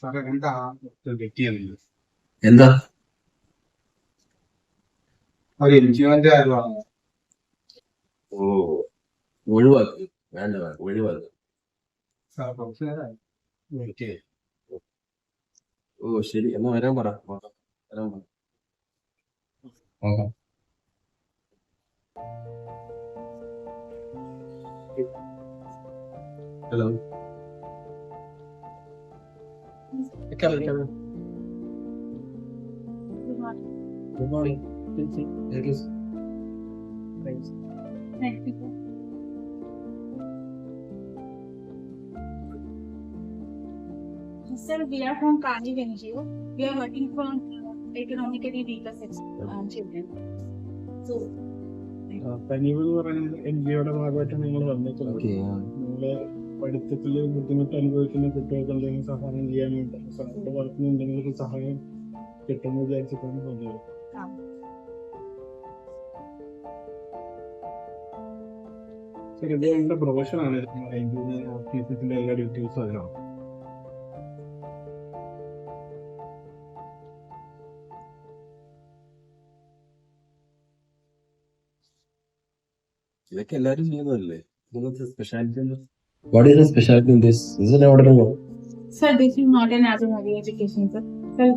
സാറേ എന്താ പറ്റിയത്? എന്താ ഒരു എൻജിഒന്റെ കാര്യമാണ്. ഓ ഒഴിവാക്ക്, വേണ്ട വേണ്ട ഒഴിവാക്ക്. സാർ കുറച്ച് നേരമായി വെയിറ്റ് ചെയ്തു. ഓ ശരി, എന്നാ വരാൻ പറ. വരാൻ പറ. Hello. Good morning. Thank you. Sir, we are from Carnegie NGO. We are working for economically weaker children. So, പനിവ് എന്ന് പറയുന്ന എൻജിഒയുടെ ഭാഗമായിട്ട് നിങ്ങൾ വന്നിട്ടുള്ളത്. നിങ്ങളെ പഠിത്തത്തിൽ ബുദ്ധിമുട്ട് അനുഭവിക്കുന്ന കുട്ടികൾക്ക് എന്തെങ്കിലും സഹായം ചെയ്യാനുണ്ട്, സാറിന്റെ ഭാഗത്ത് നിന്ന് എന്തെങ്കിലും സഹായം കിട്ടുമെന്ന് വിചാരിച്ചിട്ടാണ് തോന്നിയത്. ശരി, ഇത് എന്റെ പ്രൊഫഷനാണ്. ഓഫീസിന്റെ എല്ലാ ഡ്യൂട്ടീസും അതിനാണ്. ഇതൊക്കെ എല്ലാരും ചെയ്യുന്നതല്ലേ? Speciality. What is the specialty in this? Is it order? sir, this is not an ordinary education, sir. Sir,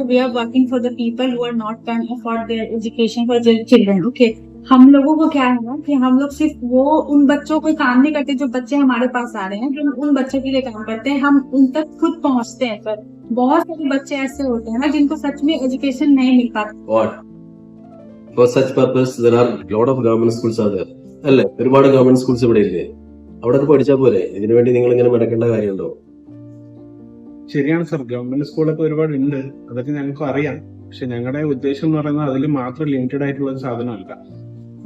we are working for the people who are not can afford their education for their children. Okay. हम लोगों को क्या है ना कि हम लोग सिर्फ वो उन बच्चों को काम नहीं करते जो बच्चे हमारे पास आ रहे हैं, हम उन बच्चों के लिए काम करते हैं, हम उन तक खुद पहुंचते हैं सर. बहुत सारे बच्चे ऐसे होते हैं ना जिनको सच में एजुकेशन नहीं मिल पाता. What? For such purpose, there are lot of government schools are there. അല്ലേ? ഒരുപാട് ഗവൺമെന്റ് സ്കൂൾസ് ഇവിടെ ഇല്ലേ? അവിടെ പഠിച്ചാൽ പോരെ? ഇതിനു വേണ്ടി നിങ്ങൾ ഇങ്ങനെ നടക്കേണ്ട കാര്യമുണ്ടോ? ശരിയാണ് സർ, ഗവൺമെന്റ് സ്കൂളൊക്കെ ഒരുപാട് ഉണ്ട്, അതൊക്കെ ഞങ്ങൾക്ക് അറിയാം. പക്ഷെ ഞങ്ങളുടെ ഉദ്ദേശം എന്ന് പറയുന്നത് അതിൽ മാത്രം ലിമിറ്റഡ് ആയിട്ടുള്ള ഒരു സാധനമല്ല.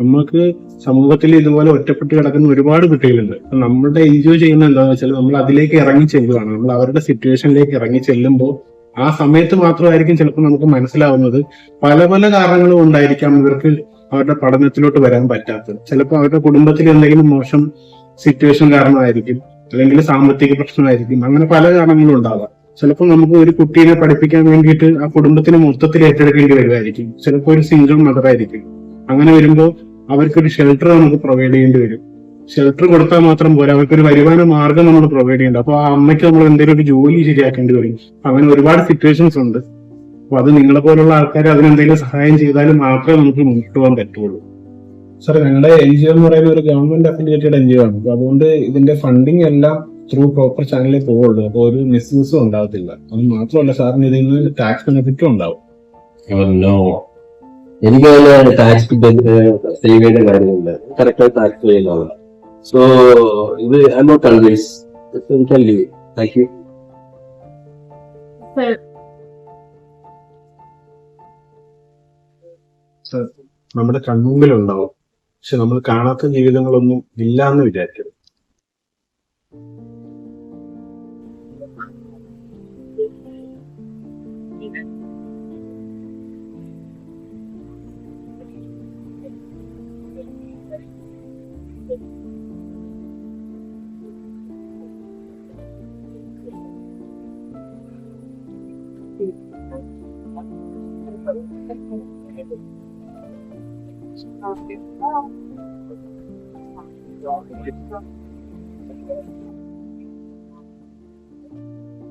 നമുക്ക് സമൂഹത്തിൽ ഇതുപോലെ ഒറ്റപ്പെട്ട് കിടക്കുന്ന ഒരുപാട് കുട്ടികളുണ്ട്. നമ്മളുടെ എൻജോയ് ചെയ്യുന്ന എന്താണെന്ന് വെച്ചാൽ നമ്മൾ അതിലേക്ക് ഇറങ്ങി ചെല്ലുകയാണ്. നമ്മൾ അവരുടെ സിറ്റുവേഷനിലേക്ക് ഇറങ്ങി ചെല്ലുമ്പോൾ ആ സമയത്ത് മാത്രമായിരിക്കും ചിലപ്പോൾ നമുക്ക് മനസ്സിലാവുന്നത് പല പല കാരണങ്ങളും ഉണ്ടായിരിക്കാം ഇവർക്ക് അവരുടെ പഠനത്തിലോട്ട് വരാൻ പറ്റാത്തത്. ചിലപ്പോൾ അവരുടെ കുടുംബത്തിൽ എന്തെങ്കിലും മോശം സിറ്റുവേഷൻ കാരണമായിരിക്കും, അല്ലെങ്കിൽ സാമ്പത്തിക പ്രശ്നമായിരിക്കും, അങ്ങനെ പല കാരണങ്ങളും ഉണ്ടാവാം. ചിലപ്പോൾ നമുക്ക് ഒരു കുട്ടീനെ പഠിപ്പിക്കാൻ വേണ്ടിയിട്ട് ആ കുടുംബത്തിന് മൊത്തത്തിൽ ഏറ്റെടുക്കേണ്ടി വരുമായിരിക്കും. ചിലപ്പോൾ ഒരു സിംഗിൾ മദർ ആയിരിക്കും. അങ്ങനെ വരുമ്പോൾ അവർക്കൊരു ഷെൽട്ടർ നമുക്ക് പ്രൊവൈഡ് ചെയ്യേണ്ടി വരും. ഷെൽട്ടർ കൊടുത്താൽ മാത്രം പോരാ, അവർക്കൊരു വരുമാന മാർഗം നമ്മൾ പ്രൊവൈഡ് ചെയ്യേണ്ട. അപ്പൊ ആ അമ്മയ്ക്ക് നമ്മൾ എന്തെങ്കിലും ഒരു ജോലി ശരിയാക്കേണ്ടി വരും. അങ്ങനെ ഒരുപാട് സിറ്റുവേഷൻസ് ഉണ്ട്. അപ്പൊ അത് നിങ്ങളെ പോലുള്ള ആൾക്കാർ അതിനെന്തെങ്കിലും സഹായം ചെയ്താലും മാത്രമേ നമുക്ക് മുന്നോട്ട് പോകാൻ പറ്റുള്ളൂ. സാർ, ഞങ്ങളുടെ എൻജിഒ എന്ന് പറയുന്ന ഒരു ഗവൺമെന്റ് അഫിലിയേറ്റഡ് എൻജിഒ ആണ്. അപ്പൊ അതുകൊണ്ട് ഇതിന്റെ ഫണ്ടിങ് എല്ലാം ത്രൂ പ്രോപ്പർ ചാനലിൽ പോവുള്ളൂ. അപ്പൊ ഒരു മിസ്യൂസും ഉണ്ടാകത്തില്ല. അത് മാത്രമല്ല സാറിന് ഇതിൽ നിന്ന് ടാക്സ് ബെനിഫിറ്റും ഉണ്ടാവും. എനിക്ക് ടാക്സ് സേവ് ചെയ്യേണ്ട കാര്യമില്ല, കറക്റ്റായി ടാക്സ് ചെയ്യുന്നതാണ്. സോ ഇത് I am not convince. You can leave. Thank you. Sir, നമ്മുടെ കൺമുമ്പിലുണ്ടാവും, പക്ഷെ നമ്മൾ കാണാത്ത ജീവിതങ്ങളൊന്നും ഇല്ല എന്ന് വിചാരിക്കും.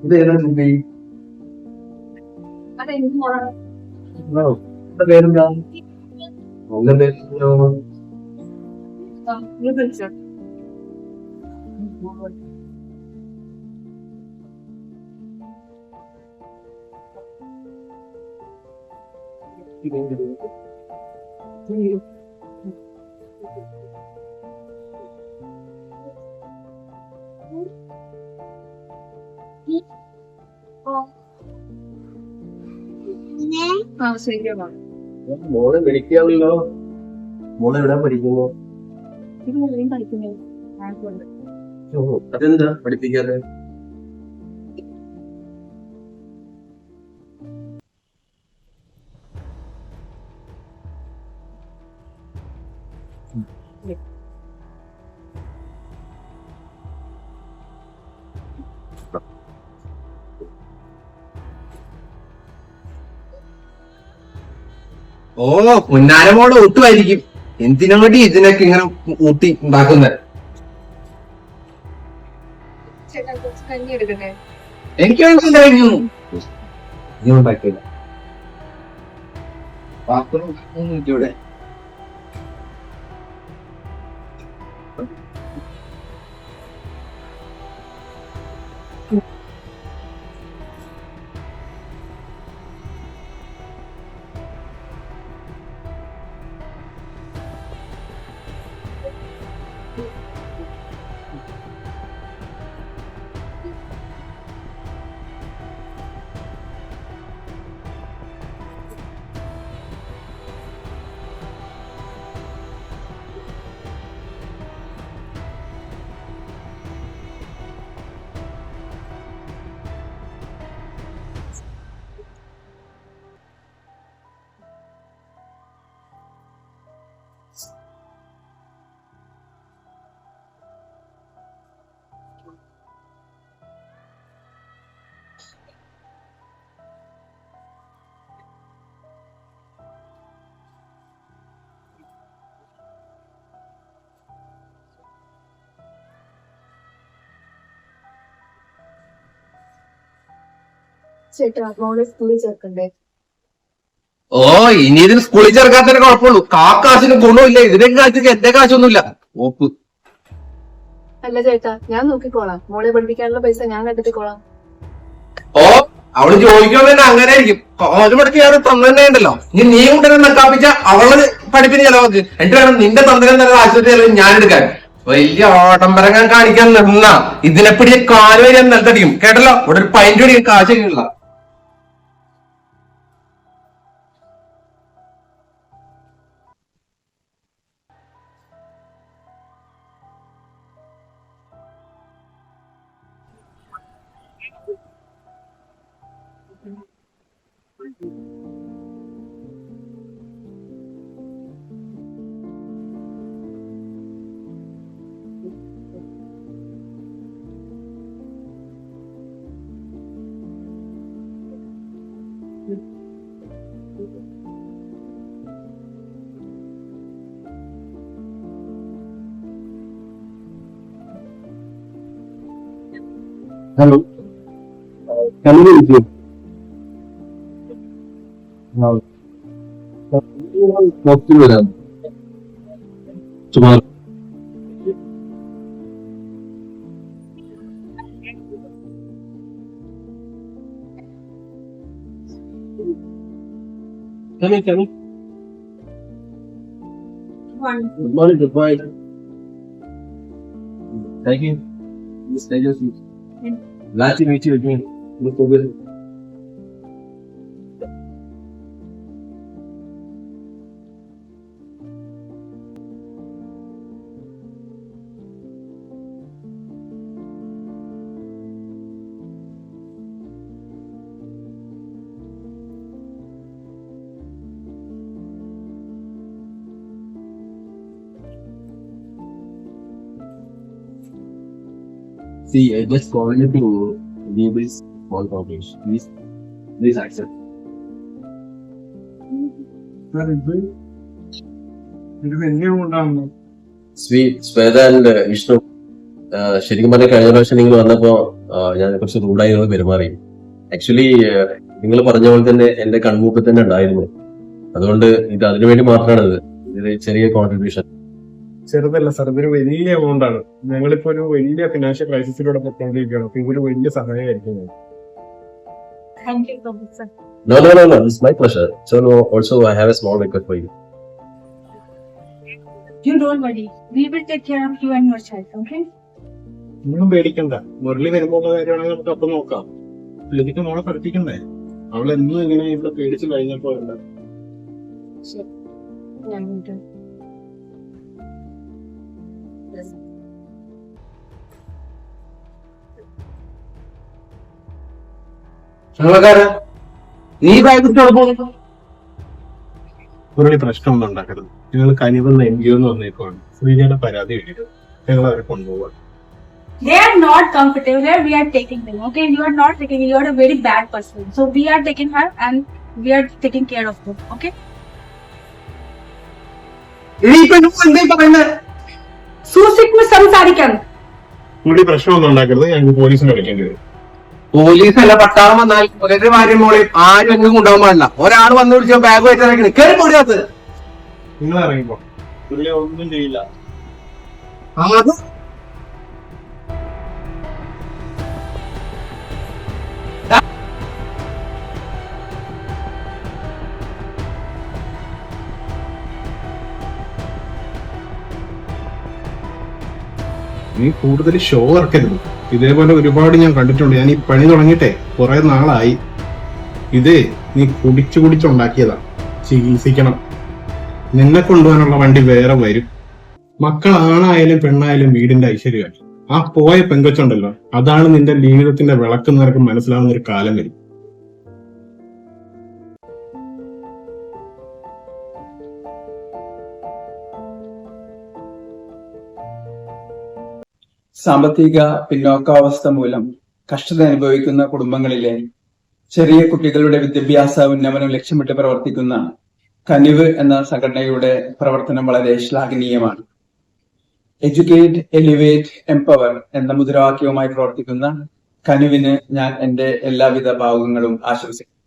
ഇത് ഏതാ മൂവി? പേരെന്താ? നല്ല പേര്. മോളെ വിളിക്കാമല്ലോ. മോളെ എവിടെ പഠിക്കുന്നു? അതെന്താ പഠിപ്പിക്കാതെ? ഓ പുന്നാരമോടെ ഒട്ടുമായിരിക്കും. എന്തിനു വേണ്ടി ഇതിനൊക്കെ ഇങ്ങനെ ഊട്ടി ഉണ്ടാക്കുന്നത്? എനിക്ക് വേണ്ടിണ്ടായിരുന്നു. നീ ഉണ്ടാക്കിയില്ല. പാത്രം ഇവിടെ ചേട്ടാ മോളെ സ്കൂളിൽ ചേർക്കണ്ടേ? ഓ ഇനി ഇതിന് സ്കൂളിൽ ചേർക്കാത്തതിന് കുഴപ്പമുള്ളൂ. കാശിന് ഗുണമില്ല. ഇതിനൊക്കെ കാശ് എന്റെ കാശൊന്നുമില്ല. ഓപ്പ്. അല്ല ചേട്ടാ, ഞാൻ നോക്കിക്കോളാം. മോളെ പഠിപ്പിക്കാനുള്ള പൈസ ഞാൻ കണ്ടെത്തിക്കോളാം. ഓ അവള് ചോദിക്കുമ്പോ തന്നെ അങ്ങനെ ആയിരിക്കും. കോളേജ് പഠിച്ച് ഞാൻ തന്നെ ഉണ്ടല്ലോ. ഇനി നീ കൊണ്ടുവരെ നക്കാപ്പിച്ച അവള് പഠിപ്പിന് ചെലവാക്ക്. എന്നിട്ട് വേണം നിന്റെ തന്ത്രം തന്നെ ആശുപത്രി ചെലവ് ഞാൻ എടുക്കാൻ. വലിയ ഓട്ടംബരങ്ങാൻ കാണിക്കാൻ നിന്ന ഇതിനെ പിടിച്ച് കാല് വരെ നിലത്തടിക്കും. കേട്ടല്ലോ, ഇവിടെ ഒരു പൈൻ്റ് പിടിക്കാൻ കാശില്ല. Hello. Can you hear me? No. Talk to them. Tomorrow. Come in. Good morning, goodbye. Thank you. Miss Tejas. Glad to meet you again. Look forward. See, I just called you to leave this small cooperation. Please accept. ഇത് വലിയ ഉണ്ടാകുന്നു. Shweta and Vishnu, ശരിക്കും പറഞ്ഞ കഴിഞ്ഞ പ്രാവശ്യം നിങ്ങൾ വന്നപ്പോ ഞാൻ കുറച്ച് റൂഡായി പെരുമാറി. ആക്ച്വലി നിങ്ങൾ പറഞ്ഞ പോലെ തന്നെ എന്റെ കൺമുമ്പിൽ തന്നെ ഉണ്ടായിരുന്നു. അതുകൊണ്ട് ഇത് അതിനു വേണ്ടി മാത്രമാണ് ഇത് ചെറിയ കോൺട്രിബ്യൂഷൻ. ചെറുതല്ല സാർ, ഇതൊരു വലിയ എമൗണ്ട് ആണ്. ഞങ്ങളിപ്പോ ഒരു വലിയ ഫിനാൻഷ്യൽ ക്രൈസിസിലൂടെ പൊയ്ക്കൊണ്ടിരിക്കുകയാണ്. അപ്പൊ ഇതൊരു വലിയ സഹായമായിരിക്കും. Thank you so much, sir. No. It's my pleasure. So also I have a small request for you. You don't worry. We will take care of you and your child, okay? ഒന്നും പേടിക്കണ്ട. മുരളി വരുമ്പോൾ കാര്യമാണെങ്കിൽ നമുക്ക് അപ്പം നോക്കാം. ലതിക്ക് മോളെ പഠിപ്പിക്കണ്ടേ? അവളെന്നും ഇങ്ങനെ ഇവിടെ പേടിച്ച് കഴിഞ്ഞപ്പോ ഉണ്ട്. ശരി, ഞാൻ വീട്ടിൽ നീ ബാങ്കിട്ടോട് പോകുന്നു. മുരളി പ്രശ്നമൊന്നും ഉണ്ടാക്കരുത്. ഞങ്ങൾ കനിവെന്ന NGO എന്ന് വന്നേക്കുവാണ്. ശ്രീജയുടെ പരാതി എഴുതി ഞങ്ങൾ അവരെ കൊണ്ടുപോകാൻ. They are not comfortable here. We are taking them, okay? You are not taking. You are a very bad person. So we are taking her and we are taking care of them, okay? ഈ പെണ്ണുങ്ങൾ എന്തേ പറയുന്നത്? സൂക്ഷിച്ച് സംസാരിക്കാൻ. ഇവിടെ പ്രശ്നമൊന്നും ഉണ്ടാക്കരുത്, ഞങ്ങൾക്ക് പോലീസിനെ വിളിക്കേണ്ടി വരും. പോലീസ് അല്ല പട്ടാളം വന്നാൽ ഒരു ഭാര്യ മോളെയും ആരും എങ്ങും കൊണ്ടുപോകാൻ പാടില്ല. ഒരാൾ വന്ന് വിളിച്ചോ ബാഗ് വെച്ചിറങ്ങി കയറി പൊടിയാത്ത്. നിങ്ങൾ ഇറങ്ങിപ്പോ, പുള്ളി ഒന്നും ചെയ്യില്ല. അത് നീ കൂടുതൽ ഷോ ഇറക്കരുത്. ഇതേപോലെ ഒരുപാട് ഞാൻ കണ്ടിട്ടുണ്ട്. ഞാൻ ഈ പണി തുടങ്ങിയിട്ടേ കുറെ നാളായി. ഇതേ നീ കുടിച്ചുണ്ടാക്കിയതാ. ചികിത്സിക്കണം. നിന്നെ കൊണ്ടുപോകാനുള്ള വണ്ടി വേറെ വരും. മക്കളാണായാലും പെണ്ണായാലും വീടിന്റെ ഐശ്വര്യമാണ്. ആ പോയ പെങ്കൊച്ചുണ്ടല്ലോ, അതാണ് നിന്റെ ജീവിതത്തിന്റെ വിളക്ക് നിനക്ക് മനസ്സിലാവുന്ന ഒരു കാലം വരും. സാമ്പത്തിക പിന്നോക്കാവസ്ഥ മൂലം കഷ്ടത അനുഭവിക്കുന്ന കുടുംബങ്ങളിലെ ചെറിയ കുട്ടികളുടെ വിദ്യാഭ്യാസ ഉന്നമനം ലക്ഷ്യമിട്ട് പ്രവർത്തിക്കുന്ന കനിവ് എന്ന സംഘടനയുടെ പ്രവർത്തനം വളരെ ശ്ലാഘനീയമാണ്. എഡ്യൂക്കേറ്റ്, എലിവേറ്റ്, എംപവർ എന്ന മുദ്രാവാക്യവുമായി പ്രവർത്തിക്കുന്ന കനിവിന് ഞാൻ എന്റെ എല്ലാവിധ ഭാവുകങ്ങളും ആശംസിക്കുന്നു.